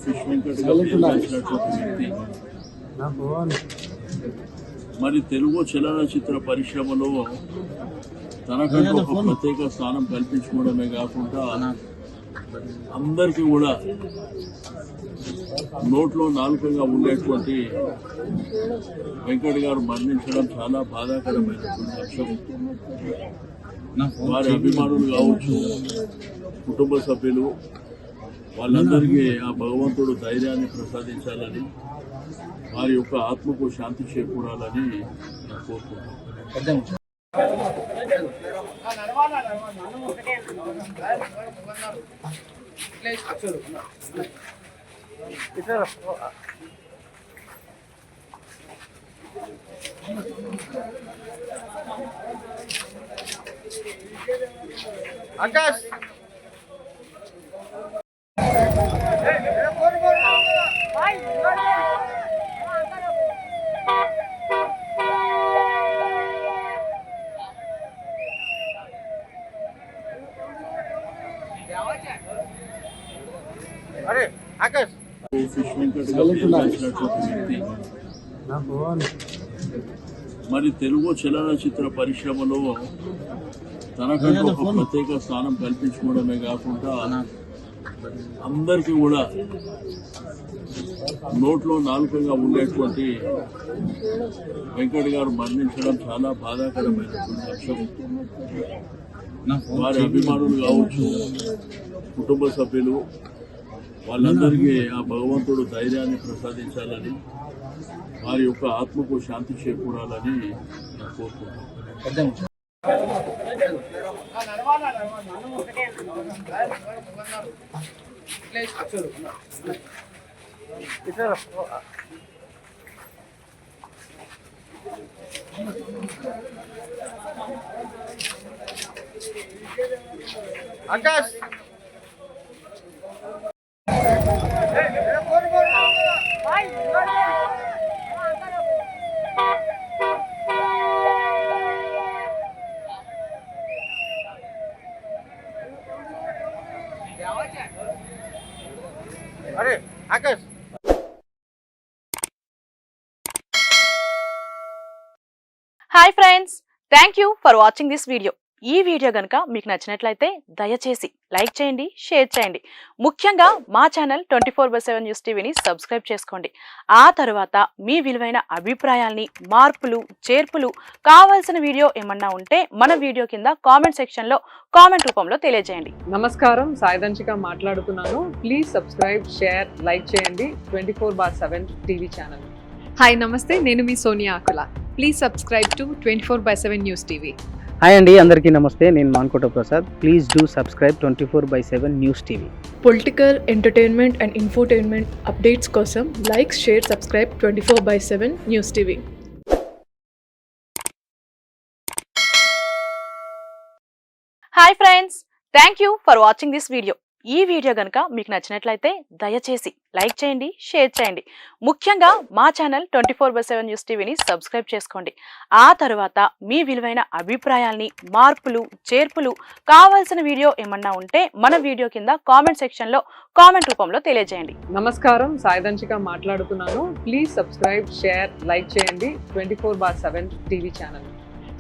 Fish Venkat గా పేరు వచ్చినటువంటి వ్యక్తి మరి తెలుగు చలనచిత్ర పరిశ్రమలో తనకంటూ ఒక ప్రత్యేక స్థానం కల్పించుకోవడమే కాకుండా అందరికీ కూడా నోట్లో నాలుకగా ఉండేటువంటి వెంకట్ గారు మరణించడం చాలా బాధాకరమైనటువంటి అంశం. వారి అభిమానులు కావచ్చు, కుటుంబ సభ్యులు, వాళ్ళందరికీ ఆ భగవంతుడు ధైర్యాన్ని ప్రసాదించాలని, వారి యొక్క ఆత్మకు శాంతి చేకూరాలని కోరుకుంటున్నాను. ఆకాష్ అరే ఆకాష్ ఫిష్ వెంకట్ గా పేరు వచ్చినటువంటి వ్యక్తి మరి తెలుగు చలనచిత్ర పరిశ్రమలో తనకంటూ ఒక ప్రత్యేక స్థానం కల్పించుకోవడమే కాకుండా అందరికీ కూడా నోట్లో నాలుకగా ఉండేటువంటి వెంకట్ గారు మరణించడం చాలా బాధాకరమైనటువంటి అంశం. వారి అభిమానులు కావచ్చు, కుటుంబ సభ్యులు, వాళ్ళందరికీ ఆ భగవంతుడు ధైర్యాన్ని ప్రసాదించాలని, వారి యొక్క ఆత్మకు శాంతి చేకూరాలని కోరుకుంటున్నాను. ఆకాష్ అరే Akash hi friends, thank you for watching this video. ఈ వీడియో గనుక మీకు నచ్చినట్లయితే దయచేసి లైక్ చేయండి, షేర్ చేయండి. ముఖ్యంగా మా ఛానల్ 24/7 న్యూస్ టీవీని సబ్స్క్రైబ్ చేసుకోండి. ఆ తర్వాత మీ విలువైన అభిప్రాయాల్ని, మార్పులు, చేర్పులు, కావాల్సిన వీడియో ఏమన్నా ఉంటే మన వీడియో కింద కామెంట్ సెక్షన్లో కామెంట్ రూపంలో తెలియజేయండి. నమస్కారం, సాయిదంచిక మాట్లాడుతున్నాను. ప్లీజ్ సబ్స్క్రైబ్, షేర్, లైక్ చేయండి 24/7 టీవీ ఛానల్. హాయ్ నమస్తే, నేను మీ Sonia Akula. Please subscribe to 24/7 news TV. Hi అండి, అందరికీ నమస్తే. నేను Mankota Prasad. Please do subscribe 24/7 news TV. Political, entertainment and infotainment updates కోసం like, share, subscribe 24/7 news TV. Hi friends, thank you for watching this video. ఈ video గనుక మీకు నచ్చినట్లయితే దయచేసి లైక్ చేయండి, షేర్ చేయండి. ముఖ్యంగా మా ఛానల్ 24/7 న్యూస్ టీవీని సబ్స్క్రైబ్ చేసుకోండి. ఆ తర్వాత మీ విలువైన అభిప్రాయాల్ని, మార్పులు, చేర్పులు, కావాల్సిన వీడియో ఏమన్నా ఉంటే మన వీడియో కింద కామెంట్ సెక్షన్లో కామెంట్ రూపంలో తెలియజేయండి. నమస్కారం, సాయిదంచిక మాట్లాడుతున్నాను. ప్లీజ్ సబ్స్క్రైబ్, షేర్, లైక్ చేయండి 24/7 టీవీ ఛానల్.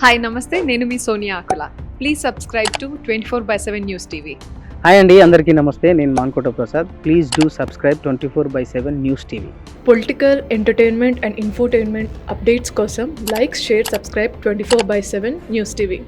హాయ్ నమస్తే, నేను మీ Sonia Akula. Please subscribe to 24/7 news TV. Hi అండి, అందరికీ నమస్తే. నేను Mankota Prasad. Please do subscribe 24/7 news TV. Political, entertainment and infotainment updates కోసం like, share, subscribe 24/7 news TV.